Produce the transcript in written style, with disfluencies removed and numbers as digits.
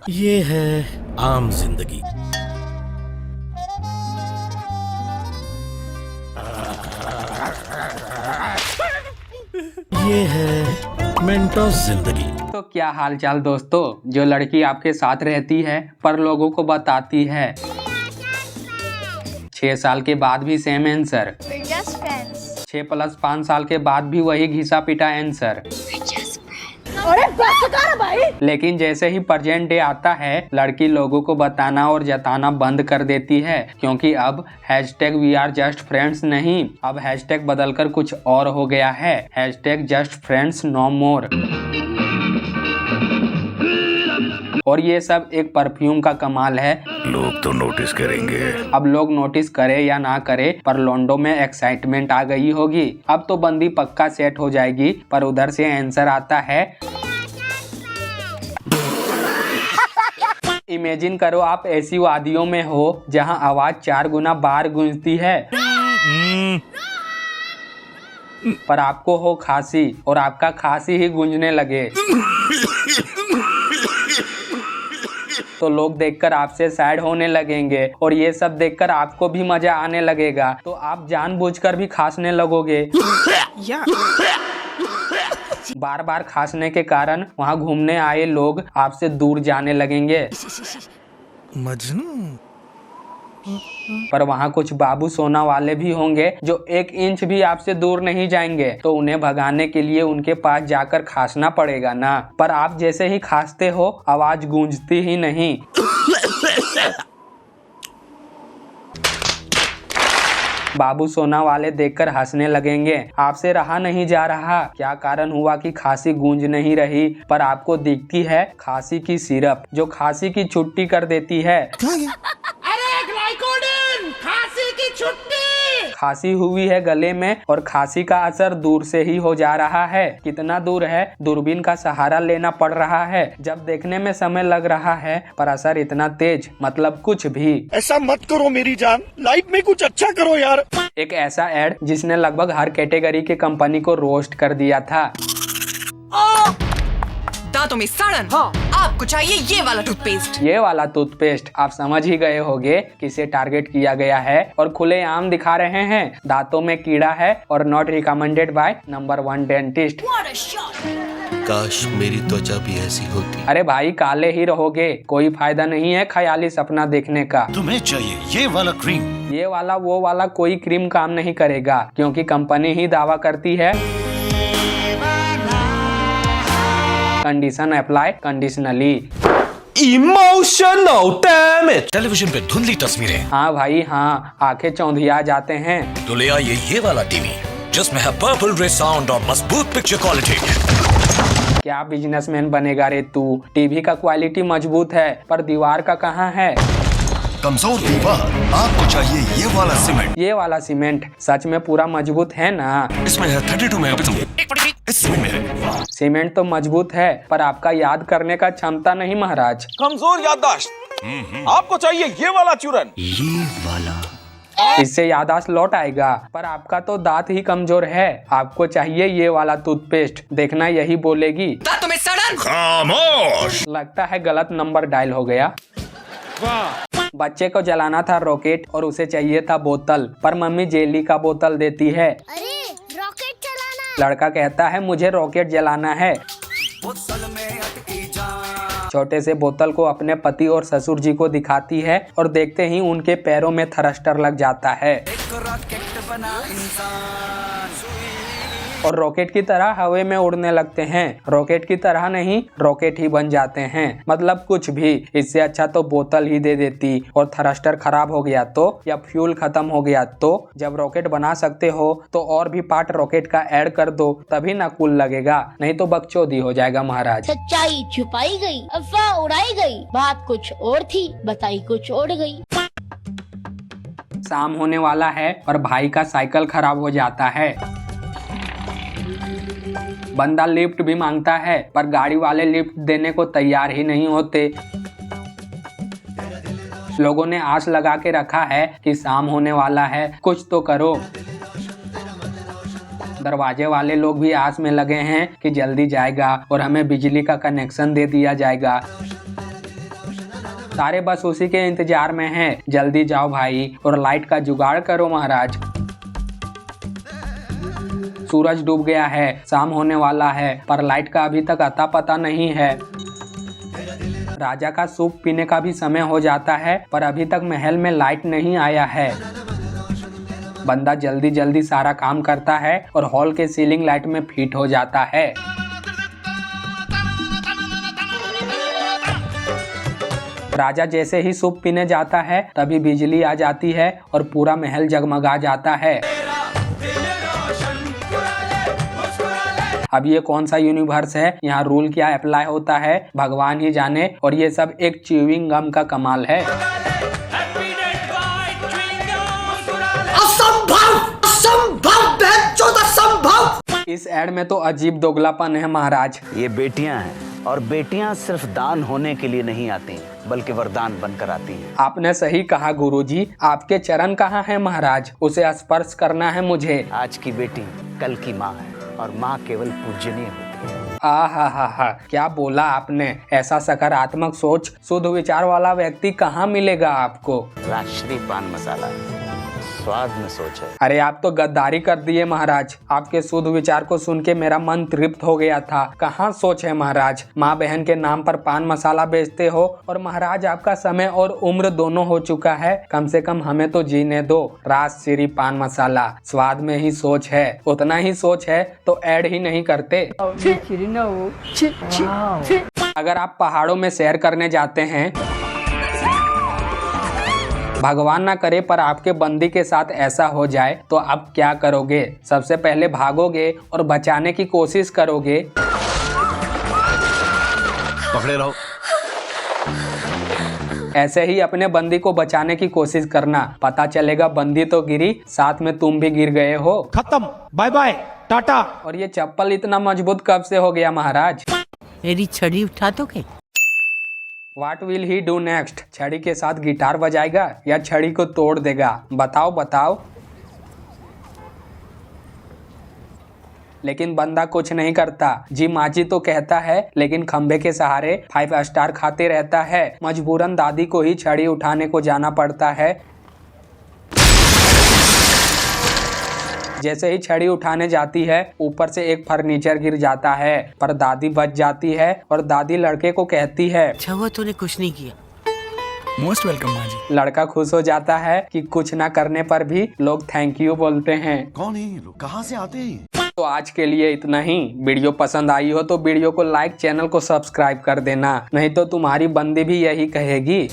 ये है आम जिंदगी। ये है मेंटोस जिंदगी। तो क्या हाल चाल दोस्तों। जो लड़की आपके साथ रहती है पर लोगों को बताती है 6 साल के बाद भी सेम आंसर, 6+5 साल के बाद भी वही घिसा पिटा आंसर। अरे बस कर भाई। लेकिन जैसे ही प्रेजेंट डे आता है लड़की लोगों को बताना और जताना बंद कर देती है, क्योंकि अब #वी आर जस्ट फ्रेंड्स नहीं, अब हैशटैग बदलकर कुछ और हो गया है, #जस्ट फ्रेंड्स नो मोर। और ये सब एक परफ्यूम का कमाल है। लोग तो नोटिस करेंगे। अब लोग नोटिस करे या ना करे पर लोंडो में एक्साइटमेंट आ गई होगी। अब तो बंदी पक्का सेट हो जाएगी। पर उधर से आंसर आता है। इमेजिन करो आप ऐसी वादियों में हो जहां आवाज 4 गुना बार गूंजती है, पर आपको हो खांसी और आपका खांसी ही गूंजने लगे तो लोग देखकर आपसे सैड होने लगेंगे और ये सब देखकर आपको भी मजा आने लगेगा, तो आप जानबूझकर भी खांसने लगोगे। बार बार खांसने के कारण वहाँ घूमने आए लोग आपसे दूर जाने लगेंगे। मजनू। पर वहाँ कुछ बाबू सोना वाले भी होंगे जो 1 इंच भी आपसे दूर नहीं जाएंगे, तो उन्हें भगाने के लिए उनके पास जाकर खांसना पड़ेगा ना। पर आप जैसे ही खांसते हो आवाज गूंजती ही नहीं। बाबू सोना वाले देखकर हंसने लगेंगे। आपसे रहा नहीं जा रहा। क्या कारण हुआ कि खांसी गूंज नहीं रही, पर आपको दिखती है खांसी की सिरप जो खांसी की छुट्टी कर देती है। खांसी की छुट्टी। खांसी हुई है गले में और खांसी का असर दूर से ही हो जा रहा है। कितना दूर है, दूरबीन का सहारा लेना पड़ रहा है। जब देखने में समय लग रहा है पर असर इतना तेज, मतलब कुछ भी। ऐसा मत करो मेरी जान, लाइफ में कुछ अच्छा करो यार। एक ऐसा एड जिसने लगभग हर कैटेगरी के कंपनी को रोस्ट कर दिया था। दांतों में सड़न, हाँ। आपको चाहिए ये वाला टूथपेस्ट। ये वाला टूथपेस्ट आप समझ ही गए होंगे किसे टारगेट किया गया है और खुलेआम दिखा रहे हैं। दांतों में कीड़ा है और not recommended by number 1 dentist. काश मेरी त्वचा भी ऐसी होती। अरे भाई काले ही रहोगे, कोई फायदा नहीं है ख्याली सपना देखने का। तुम्हें चाहिए ये वाला क्रीम। ये वाला वो वाला कोई क्रीम काम नहीं करेगा, क्योंकि कंपनी ही दावा करती है condition apply conditionally. Emotional damage. Television पे धुंधली तस्वीरें। हाँ भाई हाँ, आंखें चौंधिया जाते हैं। तो ले आइए ये वाला टीवी जिसमें है पर्पल रे साउंड और मजबूत पिक्चर क्वालिटी। क्या बिजनेसमैन बनेगा रे तू। टीवी का क्वालिटी मजबूत है पर दीवार का कहाँ है। कमजोर दीवार, आपको चाहिए ये वाला सीमेंट। ये वाला सीमेंट सच में पूरा मजबूत है ना। इसमें है 32 मेगापिक्सल। सीमेंट तो मजबूत है पर आपका याद करने का क्षमता नहीं महाराज। कमजोर याददाश्त। आपको चाहिए ये वाला चूरन। ये वाला इससे याददाश्त लौट आएगा। पर आपका तो दांत ही कमजोर है। आपको चाहिए ये वाला टूथपेस्ट। देखना यही बोलेगी। दांतों में सड़न। खामोश। लगता है गलत नंबर डायल हो गया। बच्चे को जलाना था रॉकेट और उसे चाहिए था बोतल, पर मम्मी जेली का बोतल देती है। अरे रॉकेट चलाना। लड़का कहता है मुझे रॉकेट जलाना है। छोटे से बोतल को अपने पति और ससुर जी को दिखाती है और देखते ही उनके पैरों में थ्रस्टर लग जाता है और रॉकेट की तरह हवा में उड़ने लगते हैं। रॉकेट की तरह नहीं, रॉकेट ही बन जाते हैं। मतलब कुछ भी। इससे अच्छा तो बोतल ही दे देती। और थ्रस्टर खराब हो गया तो, या फ्यूल खत्म हो गया तो। जब रॉकेट बना सकते हो तो और भी पार्ट रॉकेट का ऐड कर दो, तभी ना कूल लगेगा, नहीं तो बकचोदी हो जाएगा महाराज। सच्चाई छुपाई गई, अफवाह उड़ाई गई, बात कुछ और थी, बताई कुछ और गई। शाम होने वाला है और भाई का साइकिल खराब हो जाता है। बंदा लिफ्ट भी मांगता है पर गाड़ी वाले लिफ्ट देने को तैयार ही नहीं होते। लोगों ने आस लगा के रखा है कि शाम होने वाला है, कुछ तो करो। दरवाजे वाले लोग भी आस में लगे हैं कि जल्दी जाएगा और हमें बिजली का कनेक्शन दे दिया जाएगा। सारे बस उसी के इंतजार में हैं। जल्दी जाओ भाई और लाइट का जुगाड़ करो महाराज। सूरज डूब गया है, शाम होने वाला है, पर लाइट का अभी तक अता पता नहीं है। राजा का सूप पीने का भी समय हो जाता है, पर अभी तक महल में लाइट नहीं आया है। बंदा जल्दी जल्दी सारा काम करता है और हॉल के सीलिंग लाइट में फिट हो जाता है। राजा जैसे ही सूप पीने जाता है तभी बिजली आ जाती है और पूरा महल जगमगा जाता है। अब ये कौन सा यूनिवर्स है, यहाँ रूल क्या अप्लाई होता है, भगवान ही जाने। और ये सब एक च्यूइंग गम का कमाल है। इस एड में तो अजीब दोगलापन है महाराज। ये बेटियां हैं और बेटियां सिर्फ दान होने के लिए नहीं आती बल्कि वरदान बनकर आती हैं। आपने सही कहा गुरुजी। आपके चरण कहाँ हैं महाराज, उसे स्पर्श करना है मुझे। आज की बेटी कल की माँ है और माँ केवल पूजनीय होती है। हा, क्या बोला आपने। ऐसा सकारात्मक सोच, शुद्ध विचार वाला व्यक्ति कहाँ मिलेगा आपको। राजश्री पान मसाला स्वाद में सोच है। अरे आप तो गद्दारी कर दिए महाराज। आपके शुद्ध विचार को सुन के मेरा मन तृप्त हो गया था। कहाँ सोच है महाराज। माँ बहन के नाम पर पान मसाला बेचते हो और महाराज आपका समय और उम्र दोनों हो चुका है। कम से कम हमें तो जीने दो। राजश्री पान मसाला, स्वाद में ही सोच है। उतना ही सोच है तो ऐड ही नहीं करते। अगर आप पहाड़ों में सैर करने जाते हैं, भगवान ना करे पर आपके बंदी के साथ ऐसा हो जाए तो आप क्या करोगे। सबसे पहले भागोगे और बचाने की कोशिश करोगे। पकड़े रहो। ऐसे ही अपने बंदी को बचाने की कोशिश करना। पता चलेगा बंदी तो गिरी, साथ में तुम भी गिर गए हो। खत्म, बाय बाय, टाटा। और ये चप्पल इतना मजबूत कब से हो गया महाराज। मेरी छड़ी उठा दोगे? What will he do next? छड़ी के साथ गिटार बजाएगा या छड़ी को तोड़ देगा? बताओ बताओ। लेकिन बंदा कुछ नहीं करता। जी माची तो कहता है लेकिन खंबे के सहारे 5 स्टार खाते रहता है। मजबूरन दादी को ही छड़ी उठाने को जाना पड़ता है। जैसे ही छड़ी उठाने जाती है ऊपर से एक फर्नीचर गिर जाता है, पर दादी बच जाती है और दादी लड़के को कहती है, अच्छा हुआ तूने कुछ नहीं किया। मोस्ट वेलकम माँ जी। लड़का खुश हो जाता है कि कुछ ना करने पर भी लोग थैंक यू बोलते हैं। कौन है ये लोग, कहाँ से आते हैं? तो आज के लिए इतना ही। वीडियो पसंद आई हो तो वीडियो को लाइक, चैनल को सब्सक्राइब कर देना, नहीं तो तुम्हारी बंदी भी यही कहेगी।